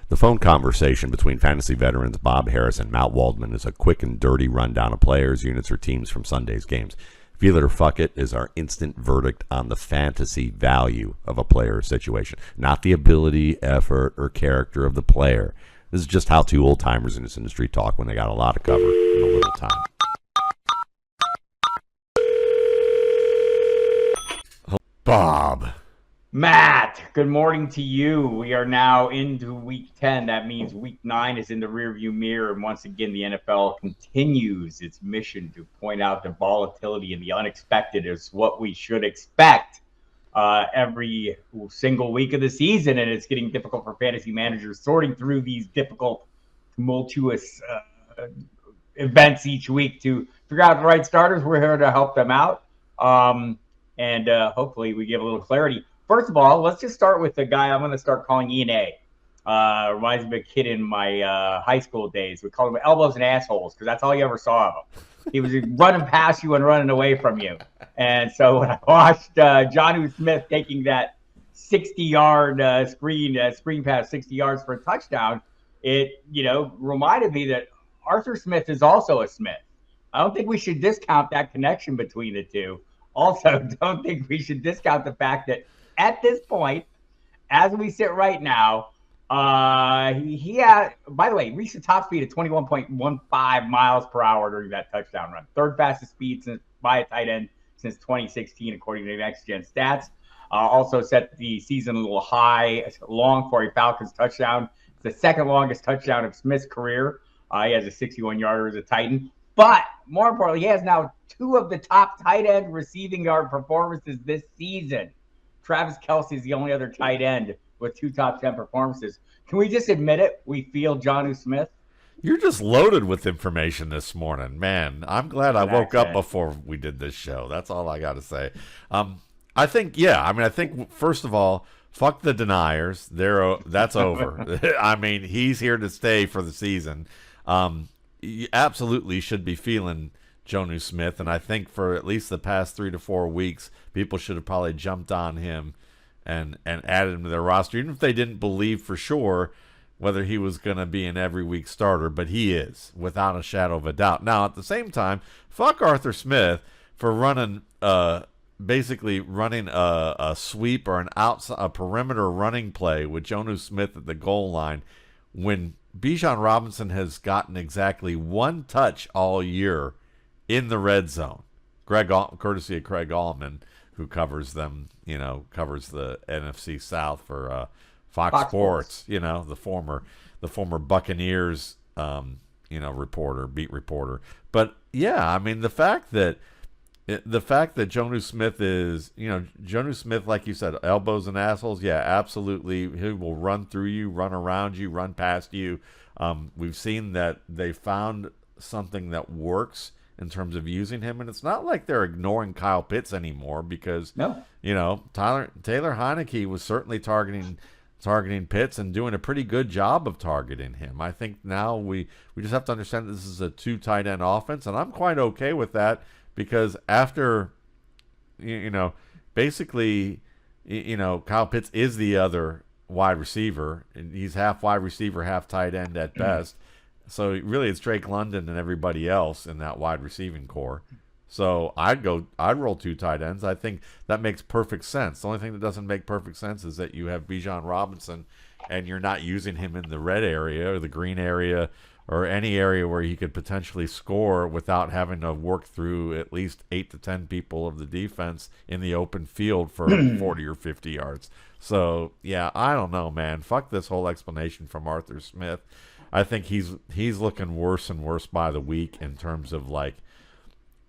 The phone conversation between fantasy veterans Bob Harris and Matt Waldman is a quick and dirty rundown of players, units, or teams from Sunday's games. Feel it or fuck it is our instant verdict on the fantasy value of a player situation, not the ability, effort, or character of the player. This is just how two old-timers in this industry talk when they got a lot to cover in a little time. Bob. Matt, good morning to you. We are now into week 10. That means week 9 is in the rearview mirror. And once again, the NFL continues its mission to point out the volatility and the unexpected is what we should expect every single week of the season. And it's getting difficult for fantasy managers sorting through these difficult, tumultuous events each week to figure out the right starters. We're here to help them out. And hopefully we give a little clarity. First of all, let's just start with the guy I'm going to start calling E&A. Reminds me of a kid in my high school days. We called him elbows and assholes because that's all you ever saw of him. He was running past you and running away from you. And so when I watched Jonnu Smith taking that 60-yard screen pass 60 yards for a touchdown, it reminded me that Arthur Smith is also a Smith. I don't think we should discount that connection between the two. Also, don't think we should discount the fact that at this point, as we sit right now, he had, by the way, reached the top speed at 21.15 miles per hour during that touchdown run. Third fastest speed by a tight end since 2016, according to Next Gen Stats. Also set the season a little high, long for a Falcons touchdown. It's the second longest touchdown of Smith's career. He has a 61-yarder as a Titan. But more importantly, he has now 2 of the top tight end receiving yard performances this season. Travis Kelce is the only other tight end with 2 top 10 performances. Can we just admit it? We feel Jonnu Smith. You're just loaded with information this morning, man. I'm glad I woke up before we did this show. That's all I got to say. I think first of all, fuck the deniers. That's over. I mean, he's here to stay for the season. You absolutely should be feeling Jonnu Smith, and I think for at least the past 3 to 4 weeks, people should have probably jumped on him and added him to their roster, even if they didn't believe for sure whether he was going to be an every week starter, but he is, without a shadow of a doubt. Now, at the same time, fuck Arthur Smith for basically running a sweep or a perimeter running play with Jonnu Smith at the goal line when Bijan Robinson has gotten exactly 1 touch all year in the red zone, courtesy of Craig Allman, who covers them, covers the NFC South for Fox Sports, the former Buccaneers, beat reporter. But yeah, I mean the fact that Jonnu Smith is, Jonnu Smith, like you said, elbows and assholes. Yeah, absolutely. He will run through you, run around you, run past you. We've seen that they found something that works in terms of using him, and it's not like they're ignoring Kyle Pitts anymore because Taylor Heineke was certainly targeting Pitts and doing a pretty good job of targeting him. I think now we just have to understand that this is a 2 tight end offense, and I'm quite okay with that because after basically Kyle Pitts is the other wide receiver, and he's half wide receiver, half tight end at best. So really, it's Drake London and everybody else in that wide receiving core. So I'd roll 2 tight ends. I think that makes perfect sense. The only thing that doesn't make perfect sense is that you have Bijan Robinson, and you're not using him in the red area or the green area or any area where he could potentially score without having to work through at least 8 to 10 people of the defense in the open field for 40 or 50 yards. So yeah, I don't know, man. Fuck this whole explanation from Arthur Smith. I think he's looking worse and worse by the week in terms of like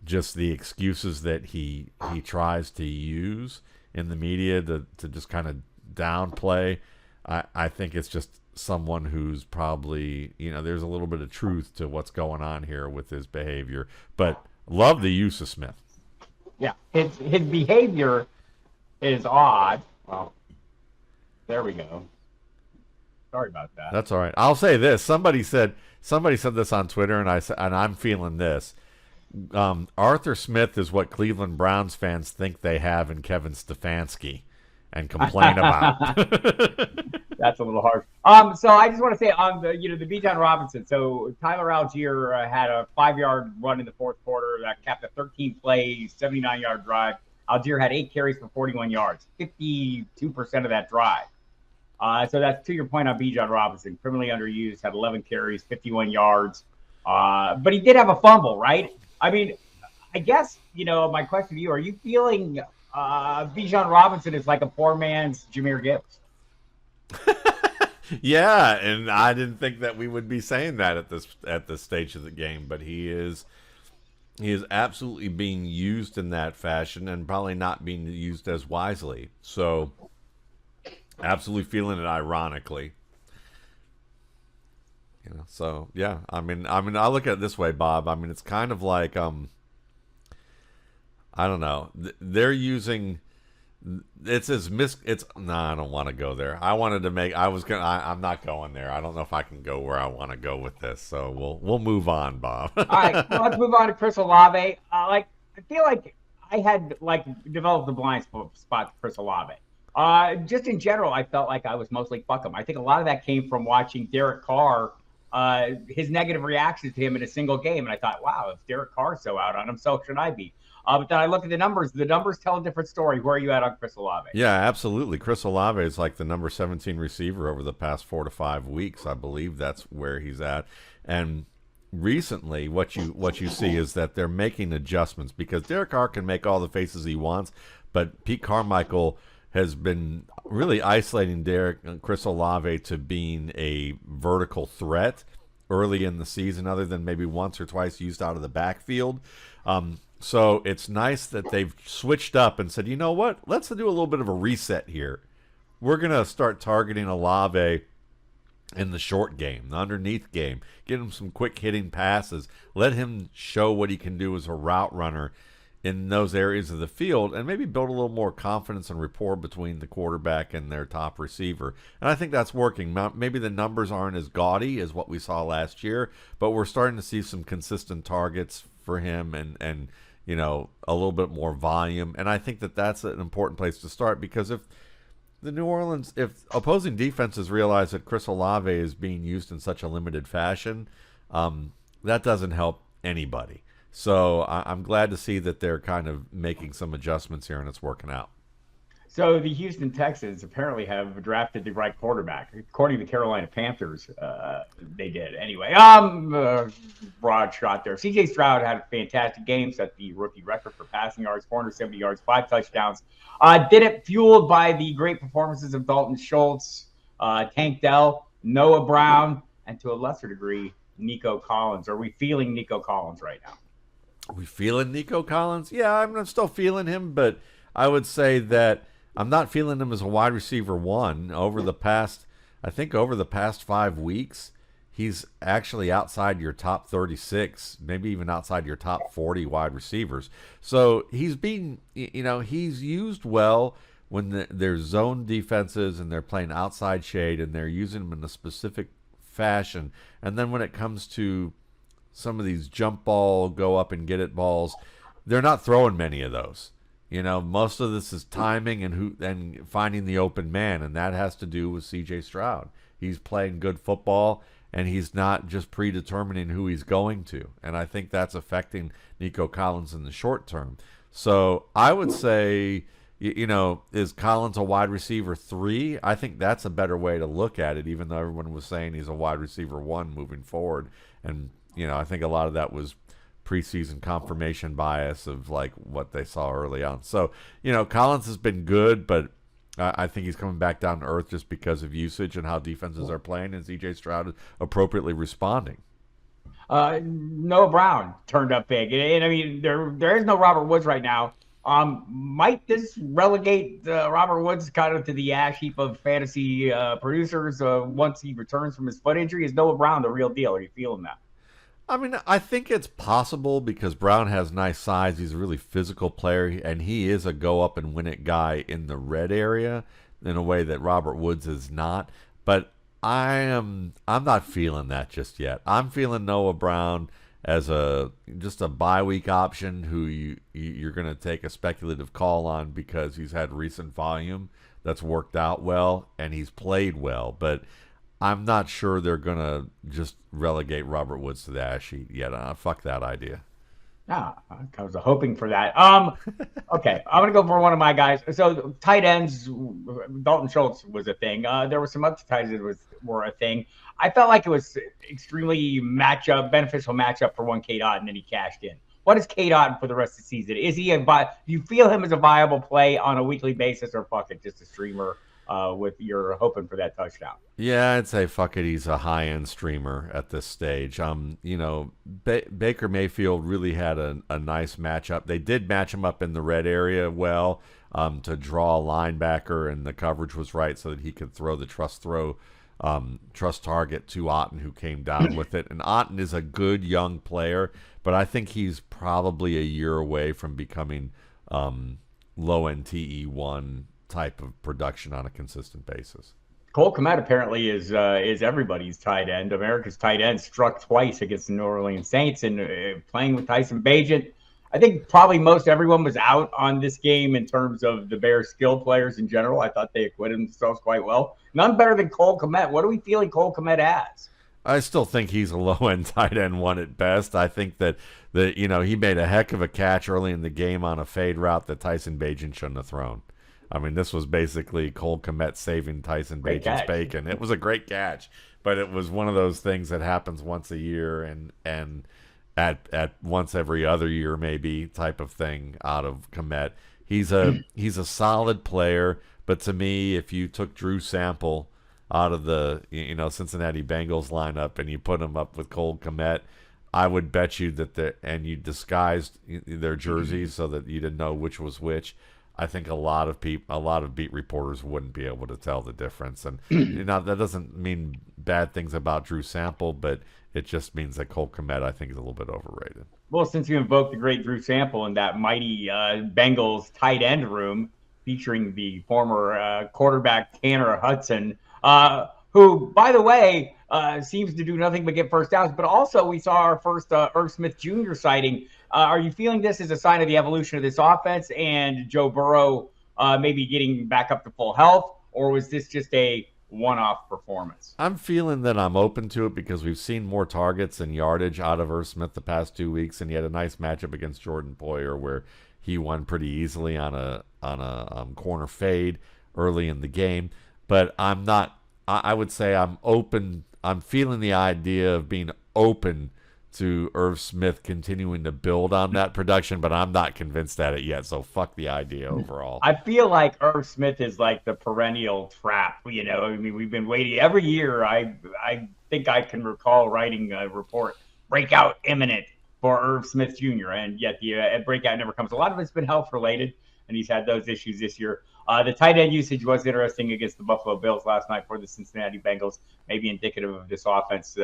just the excuses that he tries to use in the media to just kind of downplay. I think it's just someone who's probably, there's a little bit of truth to what's going on here with his behavior. But love the use of Smith. Yeah, his behavior is odd. Well, there we go. Sorry about that. That's all right. I'll say this. Somebody said this on Twitter, and I'm feeling this. Arthur Smith is what Cleveland Browns fans think they have in Kevin Stefanski. and complain about. That's a little harsh. So I just want to say on the Bijan Robinson. So Tyler Algier had a 5-yard run in the fourth quarter that capped a 13-play, 79-yard drive. Algier had 8 carries for 41 yards, 52% of that drive. So that's to your point on Bijan Robinson, criminally underused, had 11 carries, 51 yards. But he did have a fumble, right? I mean, I guess, my question to you, are you feeling Bijan Robinson is like a poor man's Jahmyr Gibbs? Yeah, and I didn't think that we would be saying that at this stage of the game, but he is absolutely being used in that fashion and probably not being used as wisely. So absolutely feeling it ironically. So yeah, I mean I look at it this way, Bob. I mean, it's kind of like I don't know. They're using I don't want to go there. I'm not going there. I don't know if I can go where I want to go with this. So we'll move on, Bob. All right, well, let's move on to Chris Olave. I feel like I had developed a blind spot to Chris Olave. Just in general, I felt like I was mostly fuck him. I think a lot of that came from watching Derek Carr, his negative reactions to him in a single game. And I thought, wow, if Derek Carr's so out on him, so should I be. But then I look at the numbers. The numbers tell a different story. Where are you at on Chris Olave? Yeah, absolutely. Chris Olave is like the number 17 receiver over the past 4 to 5 weeks. I believe that's where he's at. And recently, what you see is that they're making adjustments because Derek Carr can make all the faces he wants, but Pete Carmichael has been really isolating Chris Olave to being a vertical threat early in the season, other than maybe once or twice used out of the backfield. So it's nice that they've switched up and said, you know what? Let's do a little bit of a reset here. We're going to start targeting Olave in the short game, the underneath game. Get him some quick hitting passes. Let him show what he can do as a route runner in those areas of the field, and maybe build a little more confidence and rapport between the quarterback and their top receiver. And I think that's working. Maybe the numbers aren't as gaudy as what we saw last year, but we're starting to see some consistent targets for him and a little bit more volume. And I think that that's an important place to start, because if opposing defenses realize that Chris Olave is being used in such a limited fashion, that doesn't help anybody. So I'm glad to see that they're kind of making some adjustments here and it's working out. So the Houston Texans apparently have drafted the right quarterback. According to the Carolina Panthers, they did. Anyway, broad shot there. C.J. Stroud had a fantastic game, set the rookie record for passing yards, 470 yards, 5 touchdowns. Did it fueled by the great performances of Dalton Schultz, Tank Dell, Noah Brown, and to a lesser degree, Nico Collins. Are we feeling Nico Collins right now? Are we feeling Nico Collins? Yeah, I'm still feeling him, but I would say that I'm not feeling him as a wide receiver one. Over the past 5 weeks, he's actually outside your top 36, maybe even outside your top 40 wide receivers. So he's he's used well when there's zone defenses and they're playing outside shade and they're using him in a specific fashion. And then when it comes to some of these jump ball, go up and get it balls, they're not throwing many of those. Most of this is timing and finding the open man, and that has to do with C.J. Stroud. He's playing good football, and he's not just predetermining who he's going to. And I think that's affecting Nico Collins in the short term. So I would say, is Collins a wide receiver 3? I think that's a better way to look at it, even though everyone was saying he's a wide receiver 1 moving forward. And, I think a lot of that was preseason confirmation bias of like what they saw early on. So, Collins has been good, but I think he's coming back down to earth just because of usage and how defenses are playing, and CJ Stroud is appropriately responding. Noah Brown turned up big. And I mean, there is no Robert Woods right now. Might this relegate Robert Woods kind of to the ash heap of fantasy producers once he returns from his foot injury? Is Noah Brown the real deal? Are you feeling that? I mean, I think it's possible because Brown has nice size. He's a really physical player, and he is a go-up-and-win-it guy in the red area in a way that Robert Woods is not. But I'm not feeling that just yet. I'm feeling Noah Brown as just a bye-week option who you're going to take a speculative call on because he's had recent volume. that's worked out well, and he's played well. But I'm not sure they're going to just relegate Robert Woods to the ash sheet yet. Fuck that idea. I was hoping for that. Okay, I'm gonna go for one of my guys. So tight ends, Dalton Schultz was a thing. There were some other tight ends were a thing. I felt like it was extremely beneficial matchup for one Cade Otton, and he cashed in. What is Cade Otton for the rest of the season? Is he do you feel him as a viable play on a weekly basis, or fuck it, just a streamer? With you're hoping for that touchdown. Yeah, I'd say fuck it. He's a high-end streamer at this stage. Baker Mayfield really had a nice matchup. They did match him up in the red area well to draw a linebacker, and the coverage was right so that he could throw the trust target to Otton, who came down with it. And Otton is a good young player, but I think he's probably a year away from becoming low-end TE1 type of production on a consistent basis. Cole Kmet apparently is everybody's tight end. America's tight end struck twice against the New Orleans Saints, and playing with Tyson Bagent. I think probably most everyone was out on this game in terms of the Bears' skill players in general. I thought they acquitted themselves quite well. None better than Cole Kmet. What are we feeling Cole Kmet as? I still think he's a low-end tight end one at best. I think that he made a heck of a catch early in the game on a fade route that Tyson Bagent shouldn't have thrown. I mean, this was basically Cole Kmet saving Tyson Bagent's bacon. It was a great catch, but it was one of those things that happens once a year and at once every other year maybe type of thing out of Kmet. He's a solid player, but to me, if you took Drew Sample out of the Cincinnati Bengals lineup and you put him up with Cole Kmet, I would bet you that and you disguised their jerseys so that you didn't know which was which. I think a lot of beat reporters wouldn't be able to tell the difference, and that doesn't mean bad things about Drew Sample, but it just means that Cole Kmet, I think, is a little bit overrated. Well, since you invoked the great Drew Sample in that mighty Bengals tight end room featuring the former quarterback Tanner Hudson, who, by the way, seems to do nothing but get first downs, but also we saw our first Irv Smith Jr. sighting. Are you feeling this as a sign of the evolution of this offense and Joe Burrow maybe getting back up to full health, or was this just a one-off performance? I'm feeling that I'm open to it because we've seen more targets and yardage out of Irv Smith the past 2 weeks, and he had a nice matchup against Jordan Poyer where he won pretty easily on a corner fade early in the game. But I'm not. I would say I'm open. I'm feeling the idea of being open to Irv Smith continuing to build on that production, but I'm not convinced at it yet, so fuck the idea overall. I feel like Irv Smith is like the perennial trap, I mean, we've been waiting every year. I think I can recall writing a report, breakout imminent for Irv Smith Jr., and yet the breakout never comes. A lot of it's been health-related, and he's had those issues this year. The tight end usage was interesting against the Buffalo Bills last night for the Cincinnati Bengals, maybe indicative of this offense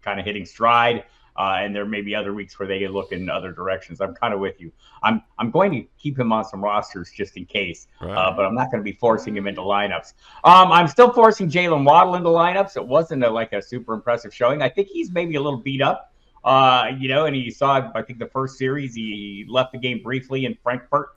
kind of hitting stride. And there may be other weeks where they look in other directions. I'm kind of with you. I'm going to keep him on some rosters just in case, right. But I'm not going to be forcing him into lineups. I'm still forcing Jaylen Waddle into lineups. It wasn't a super impressive showing. I think he's maybe a little beat up, and he saw, I think the first series, he left the game briefly in Frankfurt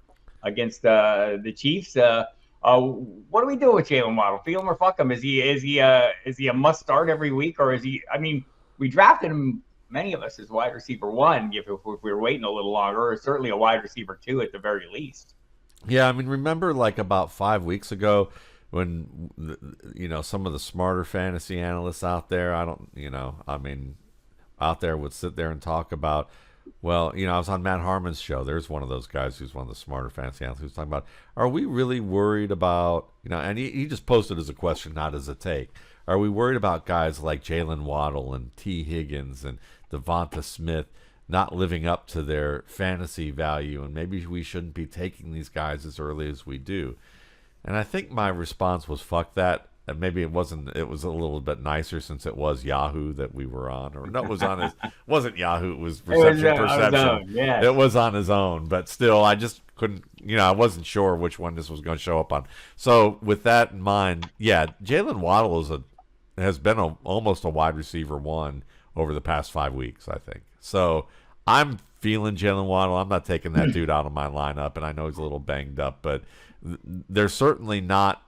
against the Chiefs. What do we do with Jaylen Waddle? Feel him or fuck him? Is he a must start every week, or is he? I mean, we drafted him. Many of us as wide receiver one, if we were waiting a little longer, or certainly a wide receiver two at the very least. Yeah, I mean, remember like about 5 weeks ago when some of the smarter fantasy analysts out there, out there would sit there and talk about, well, I was on Matt Harmon's show. There's one of those guys who's one of the smarter fantasy analysts who's talking about, are we really worried about, and he just posted as a question, not as a take. Are we worried about guys like Jaylen Waddle and T. Higgins and Devonta Smith not living up to their fantasy value, and maybe we shouldn't be taking these guys as early as we do? And I think my response was, fuck that. And maybe it was a little bit nicer since it was Yahoo that we were on. Or no, wasn't Yahoo, it was Perception. Yeah. It was on his own, but still, I just couldn't, I wasn't sure which one this was going to show up on. So with that in mind, yeah, Jaylen Waddle has been almost a wide receiver one over the past 5 weeks, I think. So I'm feeling Jaylen Waddle. I'm not taking that dude out of my lineup, and I know he's a little banged up, but they're certainly not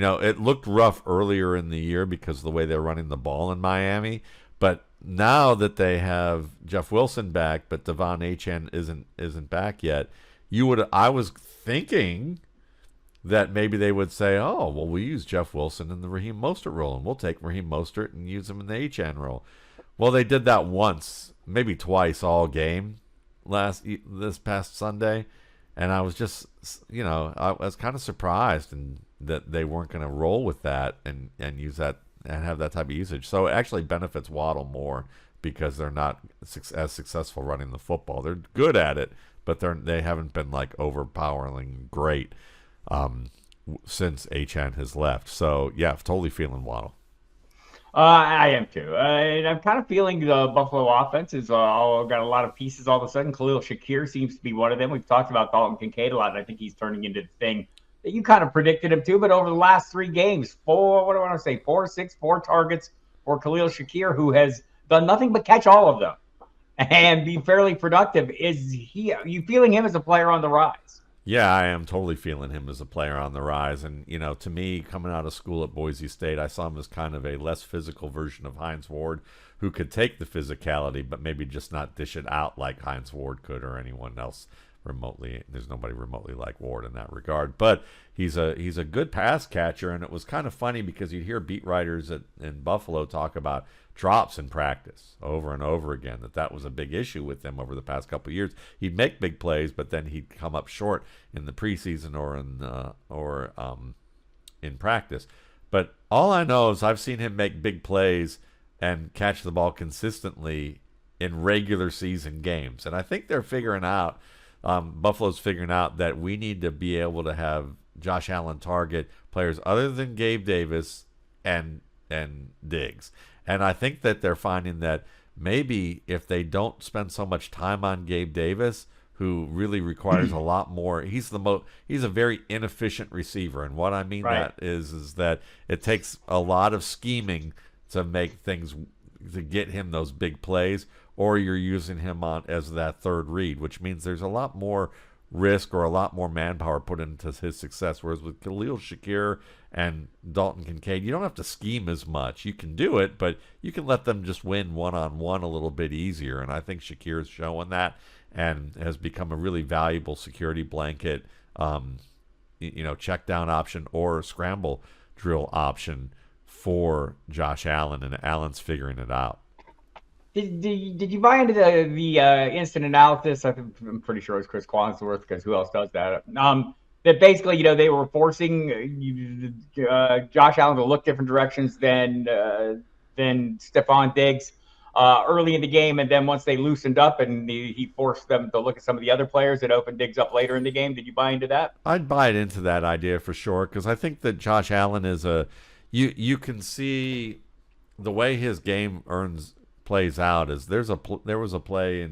it looked rough earlier in the year because of the way they're running the ball in Miami. But now that they have Jeff Wilson back, but Devon Achane isn't back yet, I was thinking that maybe they would say, oh, well, we use Jeff Wilson in the Raheem Mostert role, and we'll take Raheem Mostert and use him in the Achane role. Well, they did that once, maybe twice all game this past Sunday, and I was just, I was kind of surprised that they weren't going to roll with that and use that and have that type of usage. So it actually benefits Waddle more because they're not as successful running the football. They're good at it, but they haven't been like overpowering great since Achane has left. So yeah, totally feeling Waddle. I am too. And I'm kind of feeling the Buffalo offense is got a lot of pieces all of a sudden. Khalil Shakir seems to be one of them. We've talked about Dalton Kincaid a lot, and I think he's turning into the thing that you kind of predicted him to. But over the last 3 games, 4 targets for Khalil Shakir, who has done nothing but catch all of them and be fairly productive. Are you feeling him as a player on the rise? Yeah, I am totally feeling him as a player on the rise. And, to me, coming out of school at Boise State, I saw him as kind of a less physical version of Hines Ward who could take the physicality, but maybe just not dish it out like Hines Ward could or anyone else remotely. There's nobody remotely like Ward in that regard. But he's a good pass catcher, and it was kind of funny because you'd hear beat writers in Buffalo talk about drops in practice over and over again, that was a big issue with him over the past couple of years. He'd make big plays, but then he'd come up short in the preseason or in practice. But all I know is I've seen him make big plays and catch the ball consistently in regular season games. And I think they're figuring out, Buffalo's figuring out that we need to be able to have Josh Allen target players other than Gabe Davis and Diggs. And I think that they're finding that maybe if they don't spend so much time on Gabe Davis, who really requires a lot more, he's a very inefficient receiver. And what I mean right. that is that it takes a lot of scheming to make things, to get him those big plays, or you're using him as that third read, which means there's a lot more risk or a lot more manpower put into his success. Whereas with Khalil Shakir and Dalton Kincaid, you don't have to scheme as much. You can do it, but you can let them just win one-on-one a little bit easier. And I think Shakir is showing that and has become a really valuable security blanket, check down option or scramble drill option for Josh Allen, and Allen's figuring it out. Did you buy into the instant analysis? I'm pretty sure it was Chris Collinsworth, because who else does that? That basically, they were forcing Josh Allen to look different directions than Stephon Diggs early in the game, and then once they loosened up and he forced them to look at some of the other players that opened Diggs up later in the game. Did you buy into that? I'd buy into that idea for sure, because I think that Josh Allen is you can see the way his game plays out is there was a play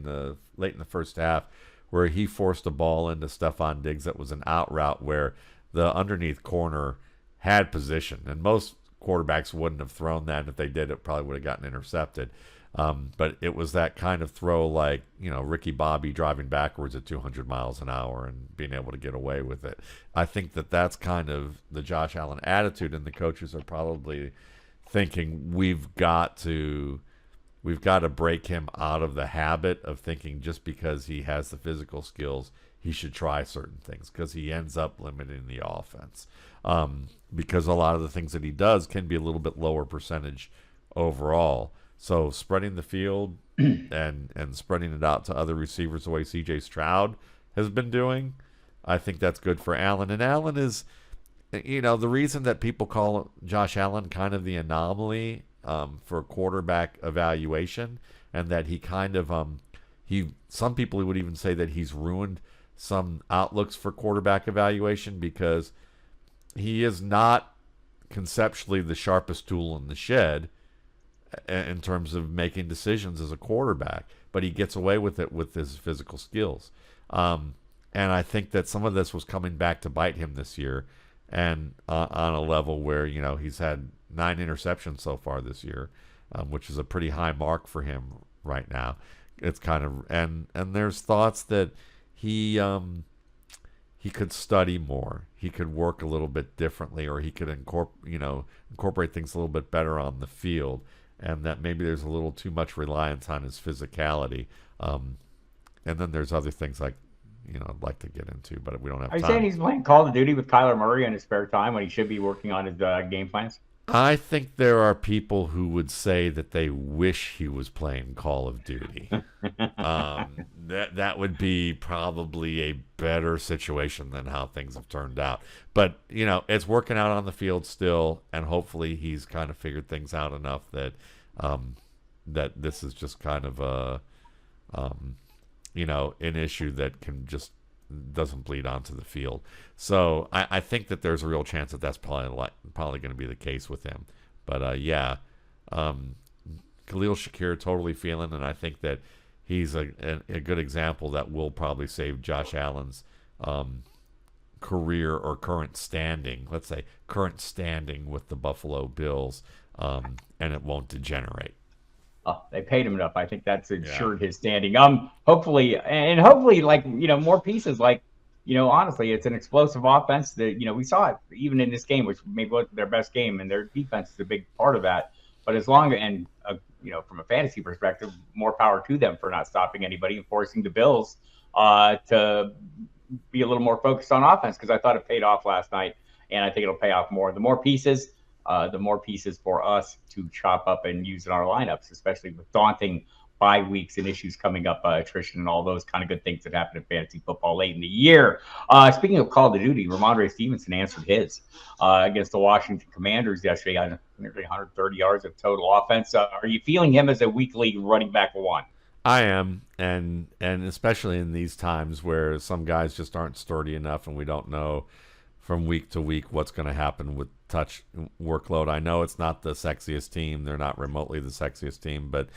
late in the first half where he forced a ball into Stephon Diggs that was an out route where the underneath corner had position, and most quarterbacks wouldn't have thrown that, and if they did, it probably would have gotten intercepted. But it was that kind of throw, like Ricky Bobby driving backwards at 200 miles an hour and being able to get away with it. I think that's kind of the Josh Allen attitude, and the coaches are probably thinking we've got to break him out of the habit of thinking just because he has the physical skills, he should try certain things, because he ends up limiting the offense. Because a lot of the things that he does can be a little bit lower percentage overall. So spreading the field and spreading it out to other receivers the way C.J. Stroud has been doing, I think that's good for Allen. And Allen is, the reason that people call Josh Allen kind of the anomaly for quarterback evaluation, and that he kind of some people would even say that he's ruined some outlooks for quarterback evaluation, because he is not conceptually the sharpest tool in the shed in terms of making decisions as a quarterback, but he gets away with it with his physical skills. And I think that some of this was coming back to bite him this year, and on a level where he's had 9 interceptions so far this year, which is a pretty high mark for him right now. It's kind of and there's thoughts that he could study more. he could work a little bit differently, or he could incorporate things a little bit better on the field, and that maybe there's a little too much reliance on his physicality. And then there's other things like, I'd like to get into, but we don't have time. Are you saying he's playing Call of Duty with Kyler Murray in his spare time when he should be working on his game plans? I think there are people who would say that they wish he was playing Call of Duty. That would be probably a better situation than how things have turned out. But, it's working out on the field still, and hopefully he's kind of figured things out enough that that this is just kind of a an issue that doesn't bleed onto the field. So I think that there's a real chance that that's probably going to be the case with him. But Khalil Shakir totally feeling, and I think that he's a good example that will probably save Josh Allen's career or current standing. Let's say current standing with the Buffalo Bills, and it won't degenerate. They paid him enough. I think that's ensured his standing. Hopefully, more pieces. Honestly, it's an explosive offense that, we saw it even in this game, which maybe wasn't their best game, and their defense is a big part of that. But from a fantasy perspective, more power to them for not stopping anybody and forcing the Bills to be a little more focused on offense, because I thought it paid off last night, and I think it'll pay off more. The more pieces for us to chop up and use in our lineups, especially with daunting bye weeks and issues coming up, attrition and all those kind of good things that happen in fantasy football late in the year. Speaking of Call of Duty, Rhamondre Stevenson answered his against the Washington Commanders yesterday on nearly 130 yards of total offense. Are you feeling him as a weekly running back one? I am, and especially in these times where some guys just aren't sturdy enough, and we don't know from week to week what's going to happen with touch workload. I know it's not the sexiest team. They're not remotely the sexiest team, but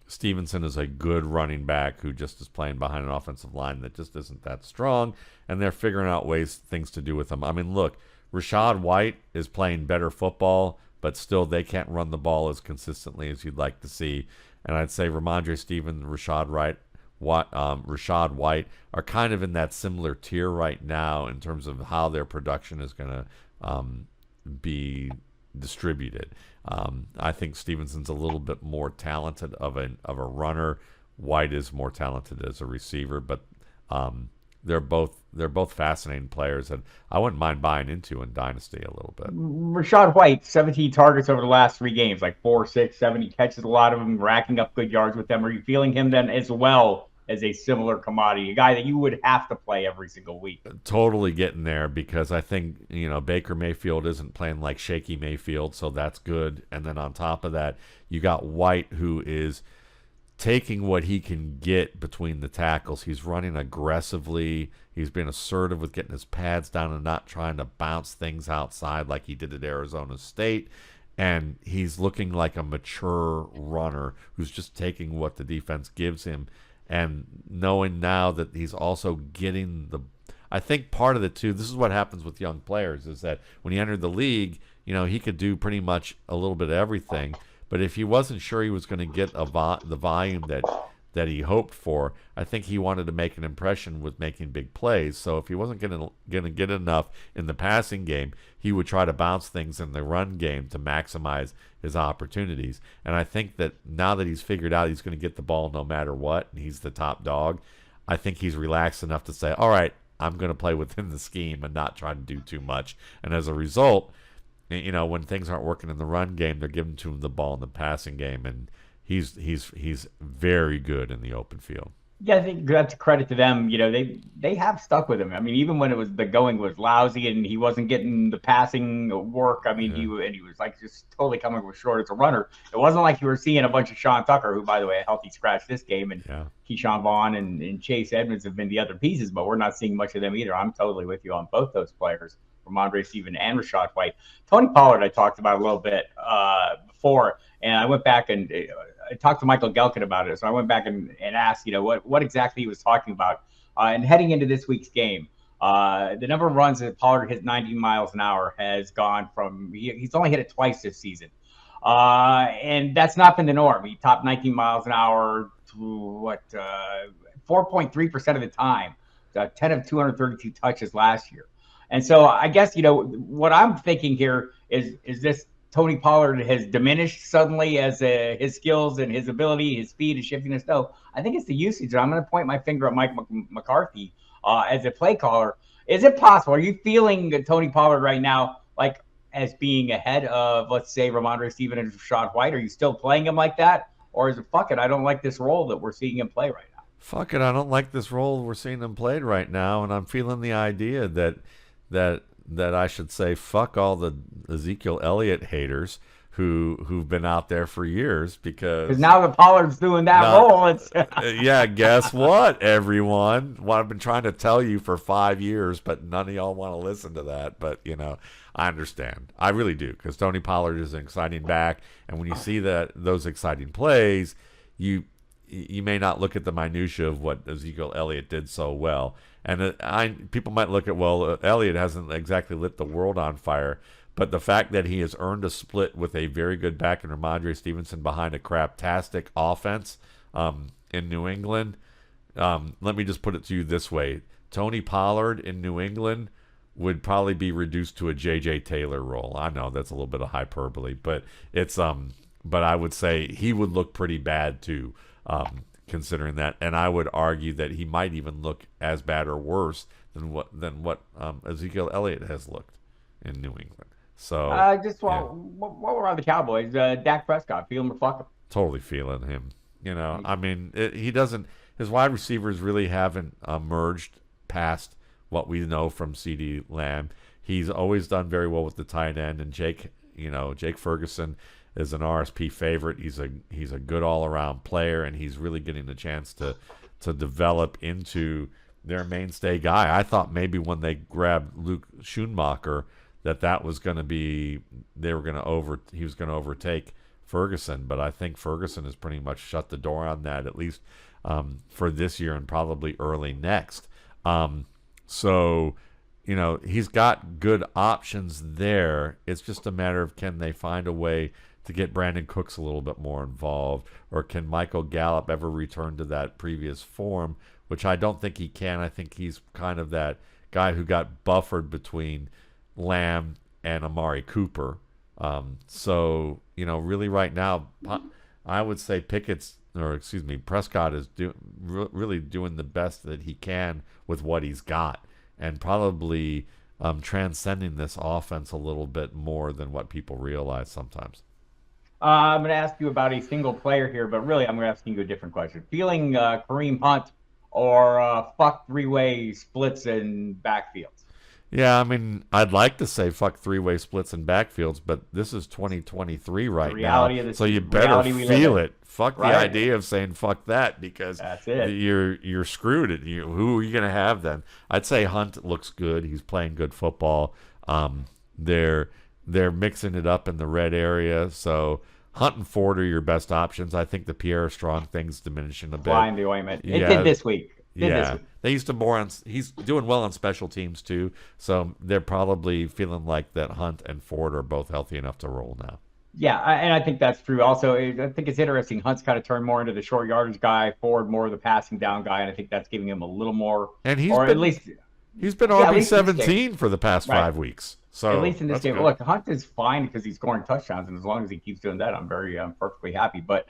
Stevenson is a good running back who just is playing behind an offensive line that just isn't that strong, and they're figuring out things to do with him. I mean, look, Rachaad White is playing better football, but still they can't run the ball as consistently as you'd like to see. And I'd say Rhamondre Stevenson, Rachaad White are kind of in that similar tier right now in terms of how their production is going to be distributed. I think Stevenson's a little bit more talented of a runner. White is more talented as a receiver, but they're both fascinating players, and I wouldn't mind buying into in Dynasty a little bit. Rachaad White, 17 targets over the last 3 games, like 4, 6, 7. He catches a lot of them, racking up good yards with them. Are you feeling him then as well as a similar commodity, a guy that you would have to play every single week? Totally getting there, because I think, Baker Mayfield isn't playing like shaky Mayfield, so that's good. And then on top of that, you got White, who is taking what he can get between the tackles. He's running aggressively. He's been assertive with getting his pads down and not trying to bounce things outside like he did at Arizona State. And he's looking like a mature runner who's just taking what the defense gives him, and knowing now that he's also getting I think part of it too, this is what happens with young players, is that when he entered the league, he could do pretty much a little bit of everything. But if he wasn't sure he was going to get the volume that he hoped for, I think he wanted to make an impression with making big plays. So if he wasn't going to get enough in the passing game, he would try to bounce things in the run game to maximize his opportunities. And I think that now that he's figured out he's going to get the ball no matter what, and he's the top dog, I think he's relaxed enough to say, all right, I'm going to play within the scheme and not try to do too much. And as a result, when things aren't working in the run game, they're giving to him the ball in the passing game, and he's very good in the open field. Yeah, I think that's a credit to them. They have stuck with him. I mean, even when the going was lousy and he wasn't getting the passing work. I mean, he was like just totally coming up short as a runner. It wasn't like you were seeing a bunch of Sean Tucker, who, by the way, a healthy scratch this game, and Keyshawn Vaughn and Chase Edmonds have been the other pieces, but we're not seeing much of them either. I'm totally with you on both those players, Rhamondre Stevenson and Rachaad White. Tony Pollard, I talked about a little bit before, and I went back and I talked to Michael Gelkin about it. So I went back and asked, what exactly he was talking about. And heading into this week's game, the number of runs that Pollard hit 90 miles an hour has gone from, he's only hit it twice this season. And that's not been the norm. He topped 19 miles an hour to 4.3% of the time, 10 of 232 touches last year. And so I guess, what I'm thinking here is this Tony Pollard has diminished suddenly as his skills and his ability, his speed, his shiftiness. No, I think it's the usage. And I'm going to point my finger at Mike McCarthy as a play caller. Is it possible? Are you feeling Tony Pollard right now like as being ahead of, let's say, Rhamondre Stevenson and Rachaad White? Are you still playing him like that? Or is it, fuck it, I don't like this role that we're seeing him play right now? Fuck it, I don't like this role we're seeing him played right now, and I'm feeling the idea that I should say fuck all the Ezekiel Elliott haters who've been out there for years, because now that Pollard's doing that role, it's yeah, guess what, everyone? What I've been trying to tell you for 5 years, but none of y'all want to listen to that. But I understand, I really do, because Tony Pollard is an exciting back, and when you see those exciting plays, you may not look at the minutia of what Ezekiel Elliott did so well. And people might look at, well, Elliott hasn't exactly lit the world on fire, but the fact that he has earned a split with a very good back in Rhamondre Stevenson behind a craptastic offense in New England, let me just put it to you this way. Tony Pollard in New England would probably be reduced to a J.J. Taylor role. I know that's a little bit of hyperbole, but it's but I would say he would look pretty bad too. Considering that, and I would argue that he might even look as bad or worse than what Ezekiel Elliott has looked in New England. So while we're on the Cowboys, Dak Prescott, feel him or fuck him? Totally feeling him. I mean, he doesn't. His wide receivers really haven't merged past what we know from CeeDee Lamb. He's always done very well with the tight end, and Jake Ferguson is an RSP favorite. He's a good all-around player, and he's really getting the chance to develop into their mainstay guy. I thought maybe when they grabbed Luke Schoonmaker that was going to be he was going to overtake Ferguson, but I think Ferguson has pretty much shut the door on that, at least for this year and probably early next. So he's got good options there. It's just a matter of, can they find a way to get Brandon Cooks a little bit more involved, or can Michael Gallup ever return to that previous form, which I don't think he can. I think he's kind of that guy who got buffered between Lamb and Amari Cooper. So really right now, I would say Prescott is really doing the best that he can with what he's got, and probably transcending this offense a little bit more than what people realize sometimes. I'm going to ask you about a single player here, but really I'm going to ask you a different question. Feeling Kareem Hunt or fuck three-way splits in backfields? Yeah, I mean, I'd like to say fuck three-way splits and backfields, but this is 2023 right now, so you better feel it. Fuck the idea of saying fuck that, because that's it. You're screwed. Who are you going to have then? I'd say Hunt looks good. He's playing good football. They're mixing it up in the red area, so Hunt and Ford are your best options. I think the Pierre Strong thing's diminishing a bit. Flying the ointment. It did this week. They used to he's doing well on special teams too, so they're probably feeling like that Hunt and Ford are both healthy enough to roll now. Yeah, and I think that's true. Also, I think it's interesting. Hunt's kind of turned more into the short yardage guy, Ford more of the passing down guy, and I think that's giving him a little more. And he's been RB17 for the past 5 weeks. So at least in this game, look, Hunt is fine because he's scoring touchdowns, and as long as he keeps doing that, I'm perfectly happy. But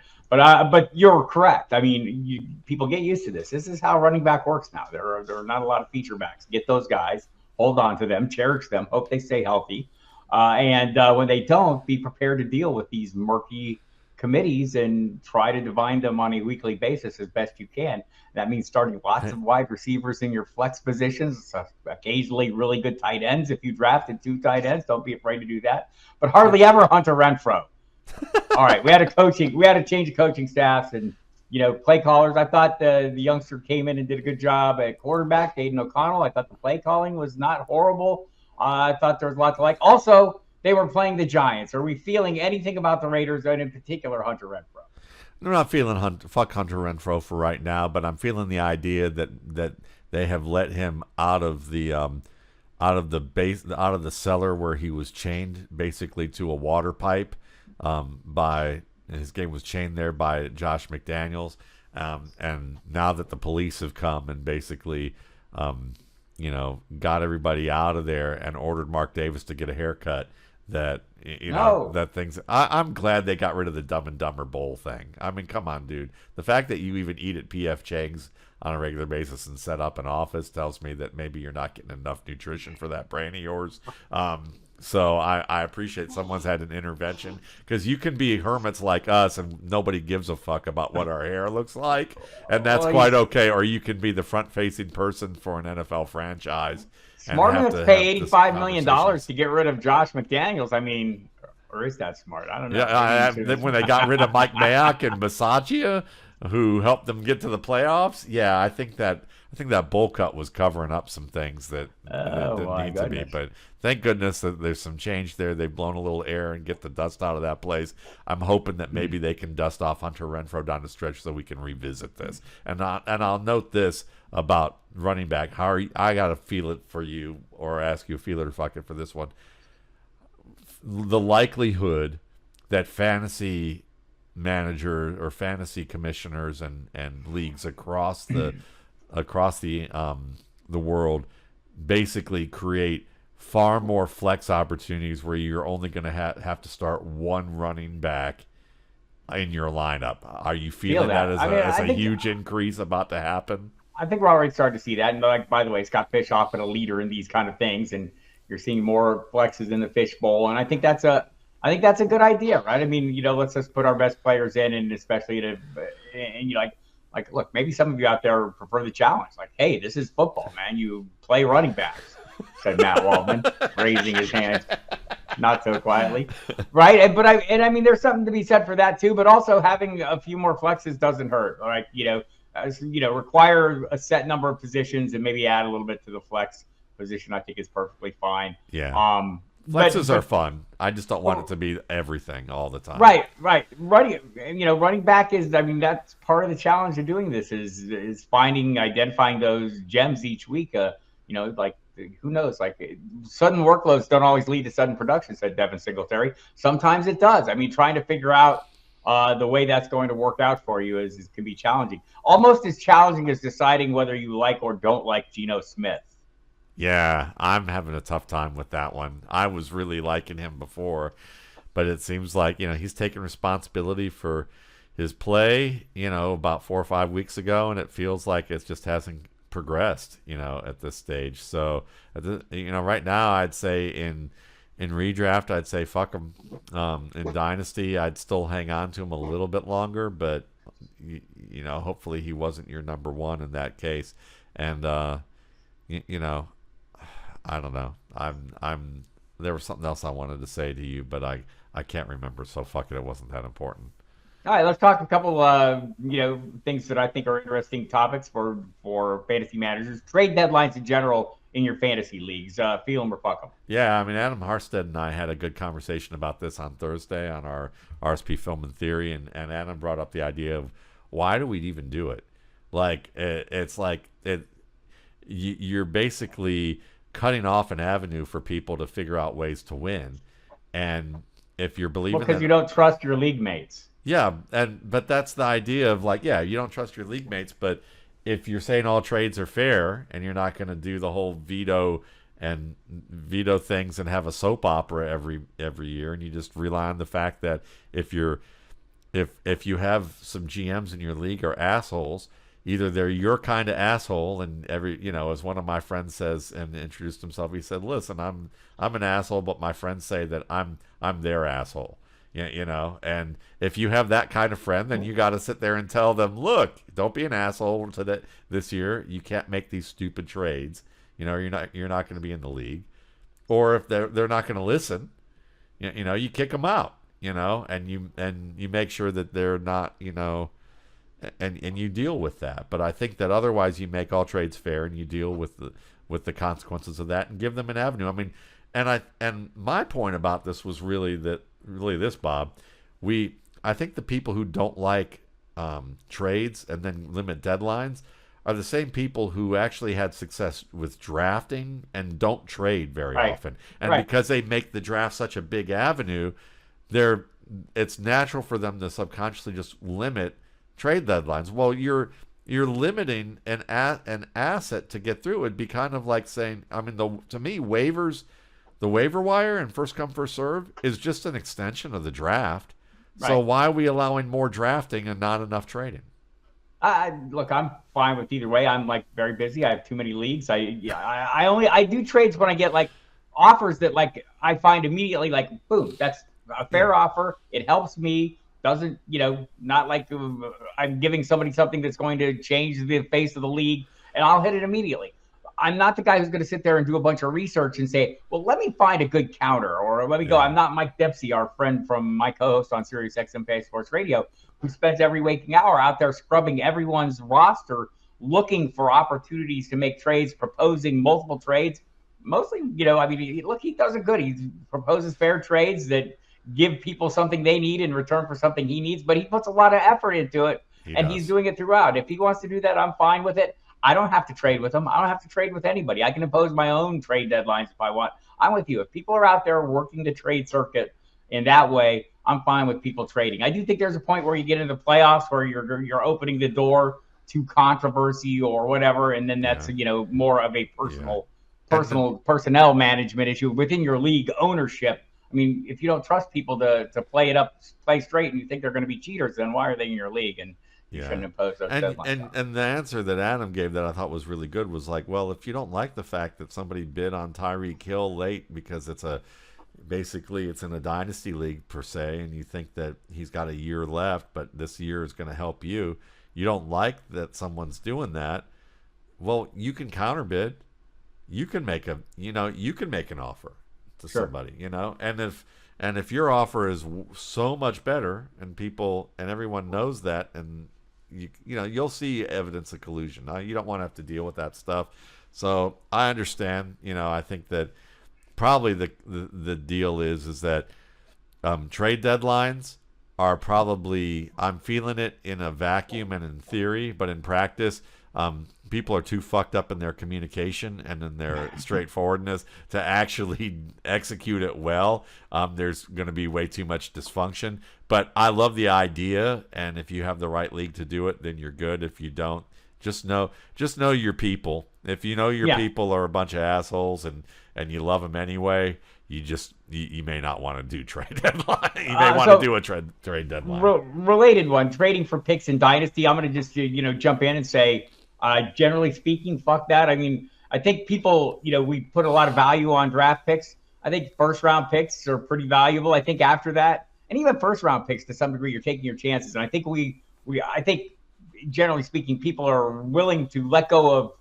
you're correct. I mean, people get used to this. This is how running back works now. There are not a lot of feature backs. Get those guys, hold on to them, cherish them, hope they stay healthy, and when they don't, be prepared to deal with these murky committees and try to divine them on a weekly basis as best you can. That means starting lots of wide receivers in your flex positions, occasionally really good tight ends. If you drafted 2 tight ends, don't be afraid to do that. But hardly ever Hunter Renfrow. All right, we had a change of coaching staffs and play callers. I thought the youngster came in and did a good job at quarterback, Aiden O'Connell. I thought the play calling was not horrible. I thought there was a lot to like. Also, they were playing the Giants. Are we feeling anything about the Raiders, and in particular Hunter Renfrow? I'm not feeling fuck Hunter Renfrow for right now, but I'm feeling the idea that they have let him out of the cellar where he was chained basically to a water pipe. His game was chained there by Josh McDaniels, and now that the police have come and basically got everybody out of there and ordered Mark Davis to get a haircut. That that things. I'm glad they got rid of the Dumb and Dumber Bowl thing. I mean, come on, dude. The fact that you even eat at PF Chang's on a regular basis and set up an office tells me that maybe you're not getting enough nutrition for that brain of yours. So I appreciate someone's had an intervention, because you can be hermits like us and nobody gives a fuck about what our hair looks like, and that's quite okay. Or you can be the front-facing person for an NFL franchise. Smart enough to pay $85 million to get rid of Josh McDaniels. I mean, or is that smart? I don't know. Yeah, when they got rid of Mike Mayock and Bisaccia, who helped them get to the playoffs, I think that bowl cut was covering up some things that didn't need to be. But thank goodness that there's some change there. They've blown a little air and get the dust out of that place. I'm hoping that maybe they can dust off Hunter Renfrow down the stretch so we can revisit this. And I'll note this about running back. I got to feel it for you, or ask you a feeler to fuck it for this one. The likelihood that fantasy manager or fantasy commissioners and leagues across the world basically create far more flex opportunities where you're only going to have to start one running back in your lineup. Are you feeling that as a huge increase about to happen? I think we're already starting to see that. And by the way, Scott Bischoff been a leader in these kind of things, and you're seeing more flexes in the fishbowl. And I think that's a good idea, right? I mean, let's just put our best players in, and especially look, maybe some of you out there prefer the challenge. Like, hey, this is football, man. You play running backs, said Matt Waldman, raising his hand, not so quietly, right? But I mean, there's something to be said for that too. But also having a few more flexes doesn't hurt, all right? Require a set number of positions and maybe add a little bit to the flex position. I think is perfectly fine. Yeah. Flexes are fun. I just don't want it to be everything all the time. Right. Running back is, I mean, that's part of the challenge of doing this is identifying those gems each week. Who knows? Like, sudden workloads don't always lead to sudden production, said Devin Singletary. Sometimes it does. I mean, trying to figure out the way that's going to work out for you can be challenging. Almost as challenging as deciding whether you like or don't like Geno Smith. Yeah, I'm having a tough time with that one. I was really liking him before, but it seems like, he's taking responsibility for his play, about 4 or 5 weeks ago, and it feels like it just hasn't progressed, at this stage. So, right now I'd say in redraft, I'd say fuck him. In Dynasty, I'd still hang on to him a little bit longer, but, hopefully he wasn't your number one in that case. And, I don't know. There was something else I wanted to say to you, but I can't remember. So fuck it. It wasn't that important. All right, let's talk a couple things that I think are interesting topics for fantasy managers. Trade deadlines in general in your fantasy leagues. Feel them or fuck them. Yeah, I mean, Adam Harstead and I had a good conversation about this on Thursday on our RSP Film and Theory, and Adam brought up the idea of why do we even do it? Like, it's like you're basically cutting off an avenue for people to figure out ways to win. And if you're believing because you don't trust your league mates. Yeah, but that's the idea of you don't trust your league mates, but if you're saying all trades are fair and you're not going to do the whole veto things and have a soap opera every year, and you just rely on the fact that if you have some GMs in your league are assholes, either they're your kind of asshole, and as one of my friends says and introduced himself, he said, "Listen, I'm an asshole, but my friends say that I'm their asshole." And if you have that kind of friend, then you got to sit there and tell them, "Look, don't be an asshole this year. You can't make these stupid trades. You're not going to be in the league." Or if they're not going to listen, you kick them out. And you make sure that they're not, and you deal with that. But I think that otherwise you make all trades fair and you deal with the consequences of that and give them an avenue. I mean, and my point about this was really this, Bob. I think the people who don't like trades and then limit deadlines are the same people who actually had success with drafting and don't trade very often. And because they make the draft such a big avenue, it's natural for them to subconsciously just limit trade deadlines. Well, you're limiting an asset to get through. It'd be kind of like saying, I mean, to me, waivers, the waiver wire and first come first serve is just an extension of the draft. Right. So why are we allowing more drafting and not enough trading? Look, I'm fine with either way. I'm like very busy. I have too many leagues. I do trades when I get like offers that like I find immediately like, boom, that's a fair offer. It helps me. Doesn't, not like I'm giving somebody something that's going to change the face of the league, and I'll hit it immediately. I'm not the guy who's going to sit there and do a bunch of research and say, well, let me find a good counter, or let me go. I'm not Mike Dempsey, our friend from my co-host on Sirius XM Sports Radio, who spends every waking hour out there scrubbing everyone's roster, looking for opportunities to make trades, proposing multiple trades. Mostly, look, he does it good. He proposes fair trades that give people something they need in return for something he needs, but he puts a lot of effort into it, he's doing it throughout. If he wants to do that, I'm fine with it. I don't have to trade with him. I don't have to trade with anybody. I can impose my own trade deadlines if I want. I'm with you. If people are out there working the trade circuit in that way, I'm fine with people trading. I do think there's a point where you get into playoffs where you're opening the door to controversy or whatever, and then that's more of a personnel management issue within your league ownership. I mean, if you don't trust people to play straight, and you think they're going to be cheaters, then why are they in your league? And you shouldn't impose those deadlines. And the answer that Adam gave that I thought was really good was like, well, if you don't like the fact that somebody bid on Tyreek Hill late because it's in a dynasty league per se, and you think that he's got a year left, but this year is going to help you. You don't like that someone's doing that. Well, you can counterbid. You can make an offer to somebody, and if your offer is so much better and everyone knows that, and you'll see evidence of collusion. You don't want to have to deal with that stuff. So I understand, I think that probably the deal is that trade deadlines are probably, I'm feeling it in a vacuum and in theory, but in practice, people are too fucked up in their communication and in their straightforwardness to actually execute it well. There's going to be way too much dysfunction. But I love the idea, and if you have the right league to do it, then you're good. If you don't, just know your people. If you know your people are a bunch of assholes and you love them anyway, you may not want to do trade deadline. You may want to do a trade deadline. Related one, trading for picks in Dynasty. I'm going to just jump in and say, generally speaking, fuck that. I mean, I think people, we put a lot of value on draft picks. I think first round picks are pretty valuable. I think after that, and even first round picks to some degree, you're taking your chances. And I think I think generally speaking, people are willing to let go of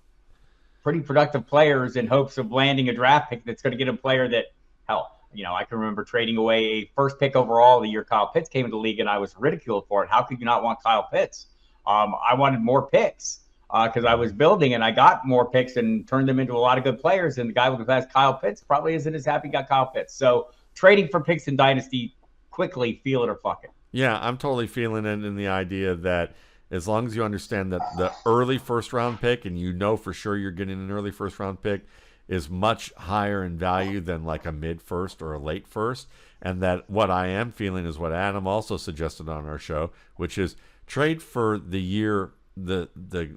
pretty productive players in hopes of landing a draft pick that's going to get a player that, hell, I can remember trading away a first pick overall the year Kyle Pitts came into the league, and I was ridiculed for it. How could you not want Kyle Pitts? I wanted more picks because I was building, and I got more picks and turned them into a lot of good players. And the guy who has Kyle Pitts probably isn't as happy he got Kyle Pitts. So trading for picks in Dynasty, quickly, feel it or fuck it. Yeah, I'm totally feeling it in the idea that as long as you understand that the early first-round pick, and for sure you're getting an early first-round pick, is much higher in value than like a mid-first or a late first. And that what I am feeling is what Adam also suggested on our show, which is trade for the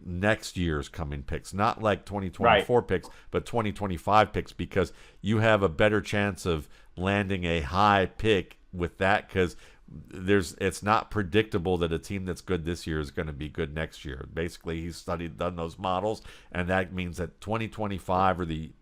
next year's coming picks, not like 2024 picks, but 2025 picks, because you have a better chance of landing a high pick with that, because it's not predictable that a team that's good this year is going to be good next year. Basically, he's done those models, and that means that 2025 or the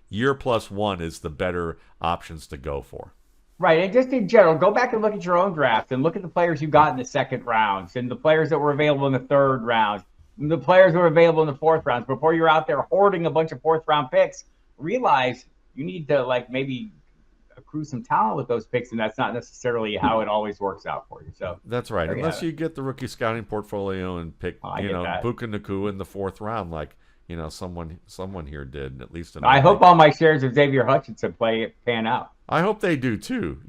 year plus one is the better options to go for. Right, and just in general, go back and look at your own draft and look at the players you got in the second rounds and the players that were available in the third round, and the players who were available in the fourth rounds. Before you're out there hoarding a bunch of fourth-round picks, realize you need to maybe accrue some talent with those picks, and that's not necessarily how it always works out for you. So that's right, unless you get the rookie scouting portfolio and pick, Buka Nakua in the fourth round, like someone here did, at least. I hope all my shares of Xavier Hutchinson pan out. I hope they do too,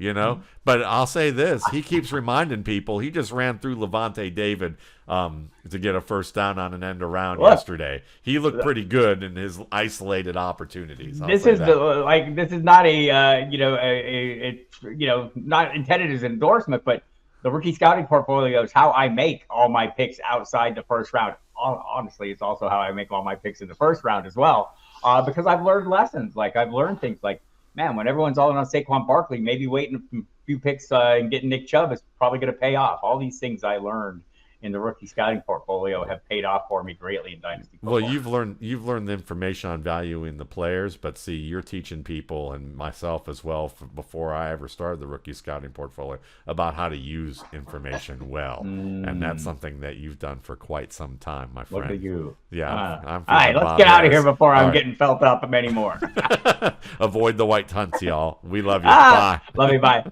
But I'll say this: he keeps reminding people he just ran through Levante David to get a first down on an end around yesterday. He looked pretty good in his isolated opportunities. This is not not intended as an endorsement, but the rookie scouting portfolio is how I make all my picks outside the first round. honestly, it's also how I make all my picks in the first round as well, because I've learned lessons. Like I've learned things like, man, when everyone's all in on Saquon Barkley, maybe waiting a few picks and getting Nick Chubb is probably going to pay off. All these things I learned in the rookie scouting portfolio have paid off for me greatly in Dynasty football. Well, you've learned the information on valuing the players, but see, you're teaching people and myself as well before I ever started the rookie scouting portfolio about how to use information well, and that's something that you've done for quite some time, my friend. Look at you. Yeah. I'm all right, let's get out of here before I'm getting felt up anymore. Avoid the white hunts, y'all. We love you. Bye. Love you. Bye.